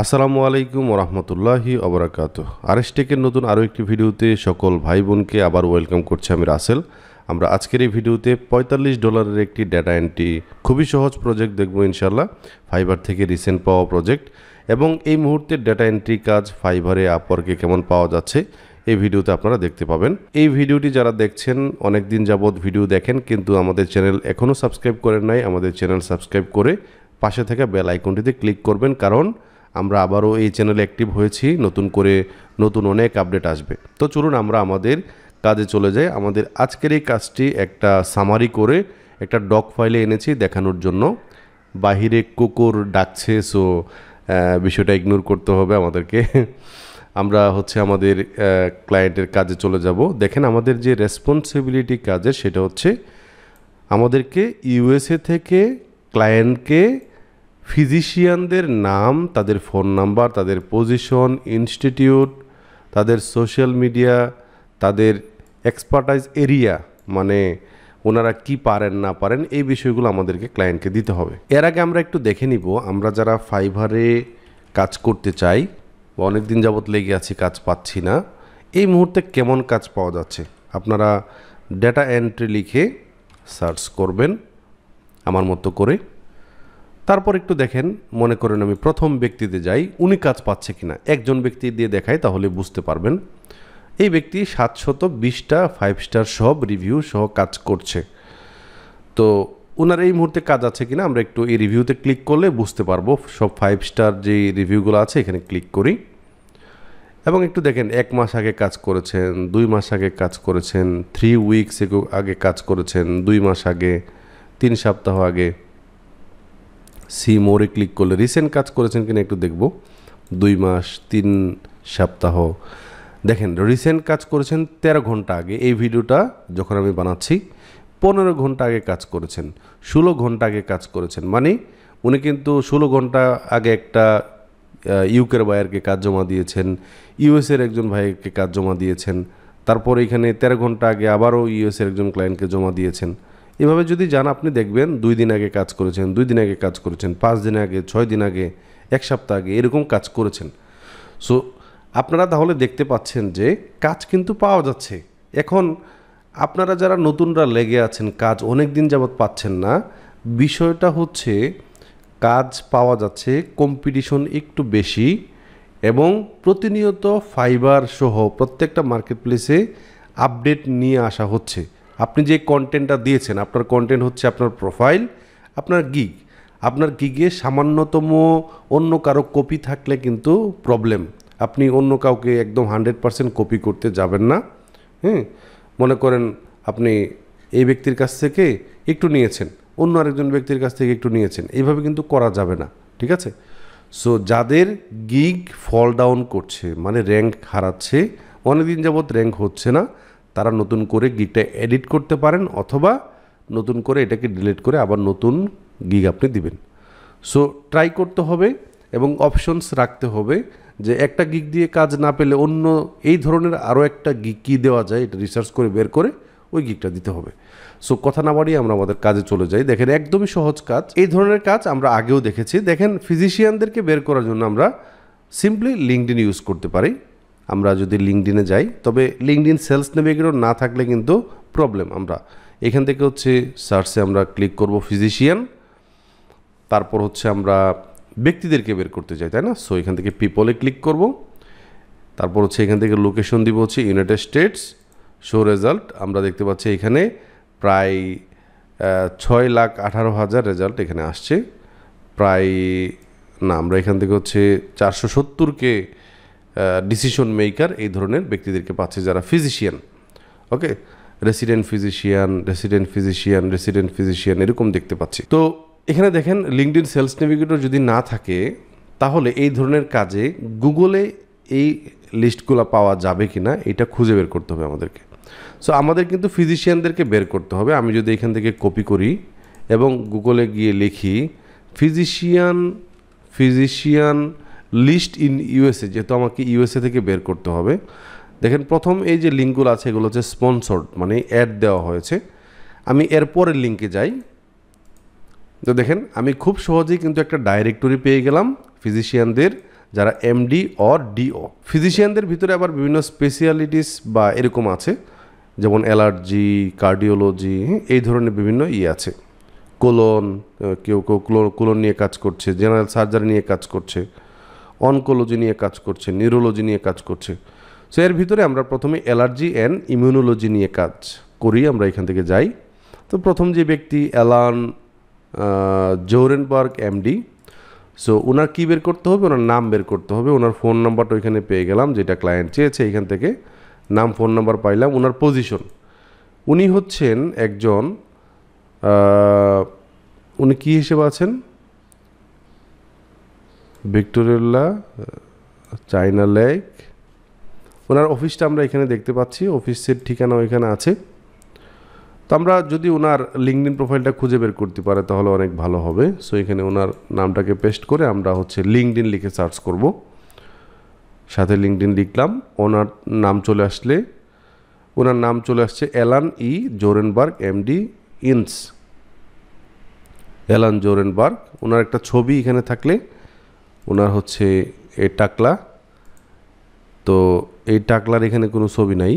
আসসালামু আলাইকুম ওরহমতুল্লাহি ওবরাকাতুহ। আরএসটেকের নতুন আরও একটি ভিডিওতে সকল ভাই বোনকে আবার ওয়েলকাম করছি আমি রাসেল। আমরা আজকের এই ভিডিওতে $45 একটি ডেটা এন্ট্রি খুবই সহজ প্রজেক্ট দেখব ইনশাল্লাহ। ফাইবার থেকে রিসেন্ট পাওয়া প্রজেক্ট এবং এই মুহূর্তে ডেটা এন্ট্রি কাজ ফাইবারে আপওয়ার্কে কেমন পাওয়া যাচ্ছে এই ভিডিওতে আপনারা দেখতে পাবেন। এই ভিডিওটি যারা দেখছেন অনেক দিন যাবৎ ভিডিও দেখেন কিন্তু আমাদের চ্যানেল এখনও সাবস্ক্রাইব করেন নাই, আমাদের চ্যানেল সাবস্ক্রাইব করে পাশে থাকা বেল আইকনটিতে ক্লিক করবেন, কারণ আমরা আবারও এই চ্যানেলে অ্যাক্টিভ হয়েছি, নতুন করে নতুন অনেক আপডেট আসবে। তো চলুন আমরা আমাদের কাজে চলে যাই। আমাদের আজকের এই কাজটি একটা সামারি করে একটা ডক ফাইলে এনেছি দেখানোর জন্য। বাহিরে কুকুর ডাকছে, সো বিষয়টা ইগনোর করতে হবে আমাদেরকে। আমরা আমাদের ক্লায়েন্টের কাজে চলে যাব। দেখেন আমাদের যে রেসপন্সিবিলিটি কাজের সেটা হচ্ছে আমাদেরকে ইউএসএ থেকে ক্লায়েন্টকে ফিজিশিয়ানদের নাম, তাদের ফোন নাম্বার, তাদের পজিশন, ইনস্টিটিউট, তাদের সোশ্যাল মিডিয়া, তাদের এক্সপার্টাইজ এরিয়া, মানে ওনারা কি পারেন না পারেন এই বিষয়গুলো আমাদেরকে ক্লায়েন্টকে দিতে হবে। এর আগে আমরা একটু দেখে নিব আমরা যারা ফাইভারে কাজ করতে চাই বা অনেক দিন যাবৎ লেগে আছি কাজ পাচ্ছি না, এই মুহূর্তে কেমন কাজ পাওয়া যাচ্ছে। আপনারা ডেটা এন্ট্রি লিখে সার্চ করবেন আমার মতো করে। তারপর একটু দেখেন, মনে করেন আমি প্রথম ব্যক্তিতে যাই, উনি কাজ পাচ্ছে কিনা একজন ব্যক্তি দিয়ে দেখাই তাহলে বুঝতে পারবেন। এই ব্যক্তি 720টা 5 স্টার সব রিভিউ সহ কাজ করছে। তো ওনার এই মুহূর্তে কাজ আছে কিনা আমরা একটু এই রিভিউতে ক্লিক করলে বুঝতে পারবো। সব 5 স্টার যে রিভিউগুলো আছে এখানে ক্লিক করি এবং একটু দেখেন 1 মাস আগে কাজ করেছেন, 2 মাস আগে কাজ করেছেন, 3 উইকস আগে কাজ করেছেন, 2 মাস আগে, 3 সপ্তাহ আগে। সি মোরে ক্লিক করলে রিসেন্ট কাজ করেছেন কিনা একটু দেখব। 2 মাস, 3 সপ্তাহ। দেখেন রিসেন্ট কাজ করেছেন 13 ঘন্টা আগে। এই ভিডিওটা যখন আমি বানাচ্ছি 15 ঘন্টা আগে কাজ করেছেন, 16 ঘন্টা আগে কাজ করেছেন। মানে উনি কিন্তু 16 ঘন্টা আগে একটা ইউকের ভাইয়ারকে কাজ জমা দিয়েছেন, ইউএসের একজন ভাইকে কাজ জমা দিয়েছেন, তারপর এখানে 13 ঘন্টা আগে আবারও ইউএসের একজন ক্লায়েন্টকে জমা দিয়েছেন। এভাবে যদি যান আপনি দেখবেন 2 দিন আগে কাজ করেছেন, 2 দিন আগে কাজ করেছেন, 5 দিন আগে, 6 দিন আগে, 1 সপ্তাহ আগে, এরকম কাজ করেছেন। সো আপনারা তাহলে দেখতে পাচ্ছেন যে কাজ কিন্তু পাওয়া যাচ্ছে। এখন আপনারা যারা নতুনরা লেগে আছেন, কাজ অনেক দিন যাবৎ পাচ্ছেন না, বিষয়টা হচ্ছে কাজ পাওয়া যাচ্ছে, কম্পিটিশন একটু বেশি এবং প্রতিনিয়ত ফাইবার সহ প্রত্যেকটা মার্কেট প্লেসে আপডেট নিয়ে আসা হচ্ছে। আপনি যে কন্টেন্টটা দিয়েছেন, আপনার কন্টেন্ট হচ্ছে আপনার প্রোফাইল, আপনার গিগ। আপনার গিগে সামান্যতম অন্য কারো কপি থাকলে কিন্তু প্রবলেম। আপনি অন্য কাউকে একদম 100% কপি করতে যাবেন না। মনে করেন আপনি এই ব্যক্তির কাছ থেকে একটু নিয়েছেন, অন্য আরেকজন ব্যক্তির কাছ থেকে একটু নিয়েছেন, এইভাবে কিন্তু করা যাবে না, ঠিক আছে? সো যাদের গিগ ফল ডাউন করছে, মানে র্যাঙ্ক হারাচ্ছে, অনেকদিন যাবৎ র্যাঙ্ক হচ্ছে না, তারা নতুন করে গিগটা এডিট করতে পারেন অথবা নতুন করে এটাকে ডিলিট করে আবার নতুন গিগ আপনি দিবেন। সো ট্রাই করতে হবে এবং অপশনস রাখতে হবে যে একটা গিগ দিয়ে কাজ না পেলে অন্য এই ধরনের আরও একটা গিগ কী দেওয়া যায় এটা রিসার্চ করে বের করে ওই গিগটা দিতে হবে। সো কথা না বাড়িয়ে আমরা আমাদের কাজে চলে যাই। দেখেন একদমই সহজ কাজ। এই ধরনের কাজ আমরা আগেও দেখেছি। দেখেন ফিজিশিয়ানদেরকে বের করার জন্য আমরা সিম্পলি লিঙ্কডইন ইউজ করতে পারি। আমরা যদি লিঙ্কডইনে যাই, তবে লিঙ্কডইন সেলস নেভিগেটর না থাকলে কিন্তু প্রবলেম। আমরা এখান থেকে সার্চে আমরা ক্লিক করব ফিজিশিয়ান, তারপর আমরা ব্যক্তিদেরকে বের করতে চাই, তাই না? সো এখান থেকে পিপলে ক্লিক করব, তারপর এখান থেকে লোকেশন দিব ইউনাইটেড স্টেটস। শো রেজাল্ট আমরা দেখতে পাচ্ছি এখানে প্রায় 6,18,000 রেজাল্ট এখানে আসছে। প্রায় না, আমরা এখান থেকে 470কে ডিসিশন মেকার এই ধরনের ব্যক্তিদেরকে পাচ্ছি যারা ফিজিশিয়ান। ওকে, রেসিডেন্ট ফিজিশিয়ান এরকম দেখতে পাচ্ছি। তো এখানে দেখেন লিঙ্কডইন সেলস নেভিগেটর যদি না থাকে তাহলে এই ধরনের কাজে গুগলে এই লিস্টগুলো পাওয়া যাবে কি না এটা খুঁজে বের করতে হবে আমাদেরকে। সো আমাদের কিন্তু ফিজিশিয়ানদেরকে বের করতে হবে। আমি যদি এখান থেকে কপি করি এবং গুগলে গিয়ে লিখি ফিজিশিয়ান লিস্ট ইন ইউএসএ, যেহেতু আমাকে ইউএসএ থেকে বের করতে হবে। দেখেন প্রথম এই যে লিঙ্কগুলো আছে এগুলো স্পন্সর্ড, মানে অ্যাড দেওয়া হয়েছে। আমি এরপরের লিঙ্কে যাই, তো দেখেন আমি খুব সহজেই কিন্তু একটা ডাইরেক্টরি পেয়ে গেলাম ফিজিশিয়ানদের যারা এমডি অর ডিও। ফিজিশিয়ানদের ভিতরে আবার বিভিন্ন স্পেশালিটিস বা এরকম আছে, যেমন অ্যালার্জি, কার্ডিওলজি, এই ধরনের বিভিন্ন আছে। কোলন, কেউ কেউ কোলন নিয়ে কাজ করছে, জেনারেল সার্জারি নিয়ে কাজ করছে, অনকোলজি নিয়ে কাজ করছে, নিউরোলজি নিয়ে কাজ করছে। সো এর ভিতরে আমরা প্রথমে অ্যালার্জি অ্যান্ড ইমিউনোলজি নিয়ে কাজ করি, আমরা এখান থেকে যাই। তো প্রথম যে ব্যক্তি অ্যালান জোরেনবার্গ এমডি, সো ওনার কী বের করতে হবে, ওনার নাম বের করতে হবে। ওনার ফোন নাম্বারটা ওইখানে পেয়ে গেলাম, যেটা ক্লায়েন্ট চেয়েছে, এখান থেকে নাম ফোন নাম্বার পাইলাম। ওনার পজিশন, উনি হচ্ছেন একজন, উনি কী হিসেবে আছেন, ভিক্টোরিয়া চায়না লেক। ওনার অফিসটা আমরা এখানে দেখতে পাচ্ছি, অফিসের ঠিকানা ওইখানে আছে। তো আমরা যদি ওনার লিঙ্কডইন প্রোফাইলটা খুঁজে বের করতে পারে তাহলে অনেক ভালো হবে। সো এখানে ওনার নামটাকে পেস্ট করে আমরা লিঙ্কডইন লিখে সার্চ করব, সাথে লিঙ্কডইন লিখলাম। ওনার নাম চলে আসলে, ওনার নাম চলে আসছে অ্যালান ই জোরেনবার্গ এমডি ইনস, অ্যালান জোরেনবার্গ। ওনার একটা ছবি এখানে থাকলে, ওনার এই টাকলা, তো এই টাকলার এখানে কোনো ছবি নাই।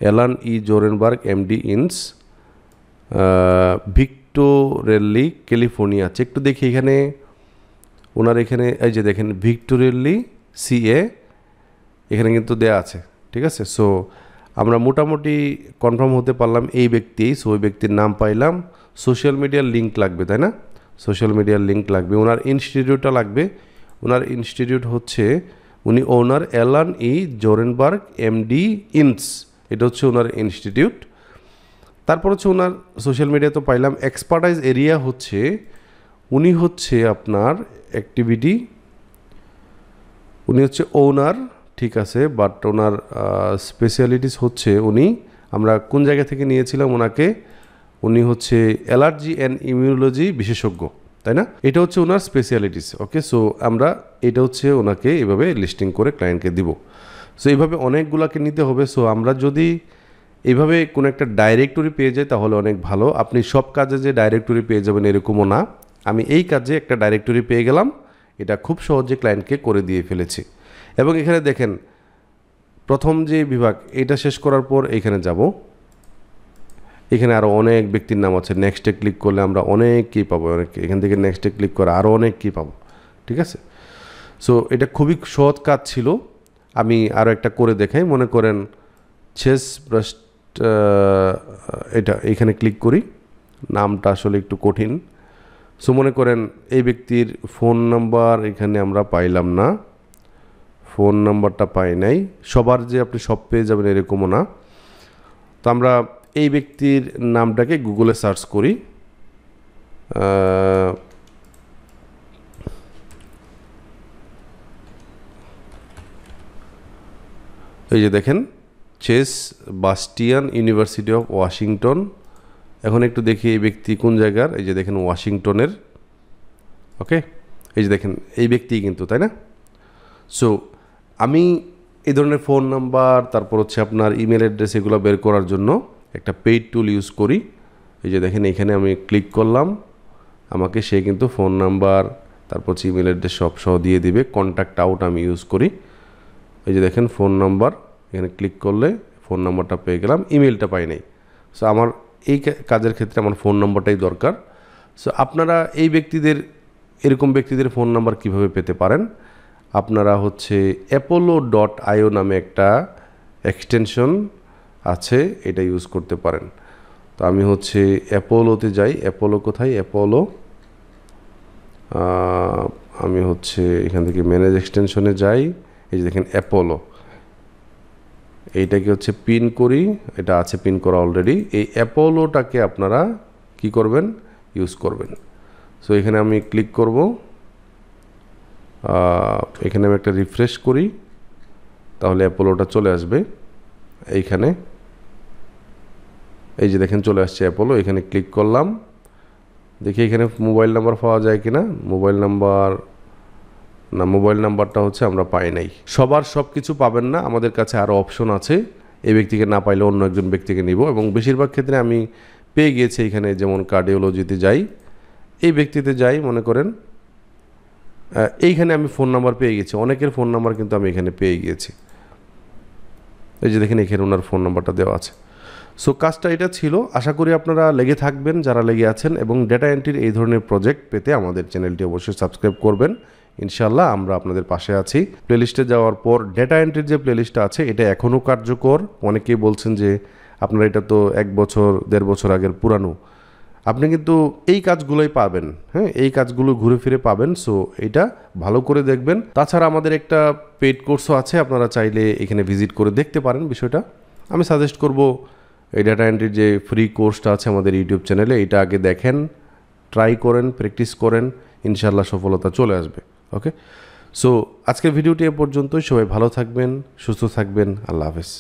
অ্যালান ই জোরেনবার্গ এমডি ইনস, ভিক্টোরিয়া ক্যালিফোর্নিয়া আছে। একটু দেখি এখানে ওনার এখানে এই যে দেখেন ভিক্টোরিয়া সিএ এখানে কিন্তু দেয়া আছে, ঠিক আছে। সো আমরা মোটামুটি কনফার্ম হতে পারলাম এই ব্যক্তি। সো ওই ব্যক্তির নাম পাইলাম। সোশ্যাল মিডিয়ার লিঙ্ক লাগবে, তাই না? সোশ্যাল মিডিয়ার লিঙ্ক লাগবে। ওনার ইনস্টিটিউটটা লাগবে। ওনার ইনস্টিটিউট উনি ওনার অ্যালান ই জোরেনবার্গ এমডি ইনস, এটা ওনার ইনস্টিটিউট। তারপর ওনার সোশ্যাল মিডিয়া তো পাইলাম। এক্সপার্টাইজ এরিয়া উনি আপনার অ্যাক্টিভিটি, উনি ওনার, ঠিক আছে, বাট ওনার স্পেশালিটিস উনি, আমরা কোন জায়গা থেকে নিয়েছিলাম ওনাকে, উনি অ্যালার্জি অ্যান্ড ইমিউনোলজি বিশেষজ্ঞ, তাই না? এটা ওনার স্পেশালিটিস। ওকে, সো আমরা এটা ওনাকে এভাবে লিস্টিং করে ক্লায়েন্টকে দিব। সো এইভাবে অনেকগুলোকে নিতে হবে। সো আমরা যদি এইভাবে কোনো একটা ডাইরেক্টরি পেয়ে যাই তাহলে অনেক ভালো। আপনি সব কাজে যে ডাইরেক্টরি পেয়ে যাবেন এরকমও না। আমি এই কাজে একটা ডাইরেক্টরি পেয়ে গেলাম, এটা খুব সহজে ক্লায়েন্টকে করে দিয়ে ফেলেছি। এবং এখানে দেখেন প্রথম যে বিভাগ, এটা শেষ করার পর এখানে যাব, এখানে আরও অনেক ব্যক্তির নাম আছে। নেক্সটে ক্লিক করলে আমরা অনেক কী পাবো, এখান থেকে নেক্সটে ক্লিক করে আরও অনেক কী পাবো, ঠিক আছে। সো এটা খুবই সহজ কাজ ছিল। আমি আরও একটা করে দেখাই। মনে করেন চেস ব্রাস্ট, এটা এখানে ক্লিক করি, নামটা আসলে একটু কঠিন। সো মনে করেন এই ব্যক্তির ফোন নাম্বার এখানে আমরা পাইলাম না, ফোন নাম্বারটা পাই নাই। সবার যে আপনি সব পেয়ে যাবেন এরকমও না। তো আমরা এই ব্যক্তির নামটাকে গুগলে সার্চ করি। এই যে দেখেন chess Bastian university of Washington. এখন একটু দেখি এই ব্যক্তি কোন জায়গার। এই যে দেখেন ওয়াশিংটনের। ওকে, এই যে দেখেন এই ব্যক্তি কিন্তু, তাই না? সো আমি এই ধরনের ফোন নাম্বার, তারপর আপনার ইমেল অ্যাড্রেস, এগুলো বের করার জন্য একটা পেইড টুল ইউজ করি। এই যে দেখেন এখানে আমি ক্লিক করলাম, আমাকে সে কিন্তু ফোন নাম্বার, তারপর ইমেল অ্যাড্রেস সব সহ দিয়ে দিবে। কন্ট্যাক্ট আউট আমি ইউজ করি। এই যে দেখেন ফোন নাম্বার, এখানে ক্লিক করলে ফোন নাম্বারটা পেয়ে গেলাম, ইমেলটা পাই নাই। সো আমার এই কাজের ক্ষেত্রে আমার ফোন নাম্বারটাই দরকার। সো আপনারা এই ব্যক্তিদের, এরকম ব্যক্তিদের ফোন নাম্বার কিভাবে পেতে পারেন, আপনারা apollo.io নামে একটা এক্সটেনশন আছে, এটা ইউজ করতে পারেন। তো আমি অ্যাপোলোতে যাই। অ্যাপোলো কোথায়? অ্যাপোলো, আমি এখান থেকে ম্যানেজ এক্সটেনশনে যাই। এই যে দেখেন অ্যাপোলো, এইটাকে পিন করি, এটা আছে পিন করা অলরেডি। এই অ্যাপোলোটাকে আপনারা কি করবেন? ইউজ করবেন। সো এখানে আমি ক্লিক করব, এখানে আমি একটা রিফ্রেশ করি, তাহলে অ্যাপোলোটা চলে আসবে এইখানে। এই যে দেখেন চলে আসছে অ্যাপোলো। এখানে ক্লিক করলাম, দেখি এখানে মোবাইল নাম্বার পাওয়া যায় কিনা। মোবাইল নাম্বার না, মোবাইল নাম্বারটা আমরা পাই নাই। সবার সব কিছু পাবেন না, আমাদের কাছে আরও অপশন আছে। এই ব্যক্তিকে না পাইলে অন্য একজন ব্যক্তিকে নিব, এবং বেশিরভাগ ক্ষেত্রে আমি পেয়ে গিয়েছি এখানে। যেমন কার্ডিওলজিতে যাই, এই ব্যক্তিতে যাই, মনে করেন এইখানে আমি ফোন নাম্বার পেয়ে গেছি, অনেকের ফোন নাম্বার কিন্তু আমি এখানে পেয়ে গিয়েছি। এই যে দেখেন এখানে ওনার ফোন নাম্বারটা দেওয়া আছে। সো কাজটা এটা ছিল, আশা করি আপনারা লেগে থাকবেন যারা লেগে আছেন, এবং ডেটা এন্ট্রির এই ধরনের প্রজেক্ট পেতে আমাদের চ্যানেলটি অবশ্যই সাবস্ক্রাইব করবেন। ইনশাল্লাহ আমরা আপনাদের পাশে আছি। প্লেলিস্টে যাওয়ার পর ডেটা এন্ট্রির যে প্লেলিস্টটা আছে এটা এখনও কার্যকর। অনেকেই বলছেন যে আপনারা এটা তো 1 বছর 1.5 বছর আগের পুরানো, আপনি কিন্তু এই কাজগুলোই পাবেন, হ্যাঁ, এই কাজগুলো ঘুরে ফিরে পাবেন। সো এটা ভালো করে দেখবেন। তাছাড়া আমাদের একটা পেইড কোর্সও আছে, আপনারা চাইলে এখানে ভিজিট করে দেখতে পারেন বিষয়টা। আমি সাজেস্ট করব এই ডাটা এন্ট্রির যে ফ্রি কোর্সটা আছে আমাদের ইউটিউব চ্যানেলে, এটা আগে দেখেন, ট্রাই করেন, প্র্যাকটিস করেন, ইনশাআল্লাহ সফলতা চলে আসবে। ওকে, সো আজকের ভিডিওটি এ পর্যন্তই। সবাই ভালো থাকবেন, সুস্থ থাকবেন। আল্লাহ হাফেজ।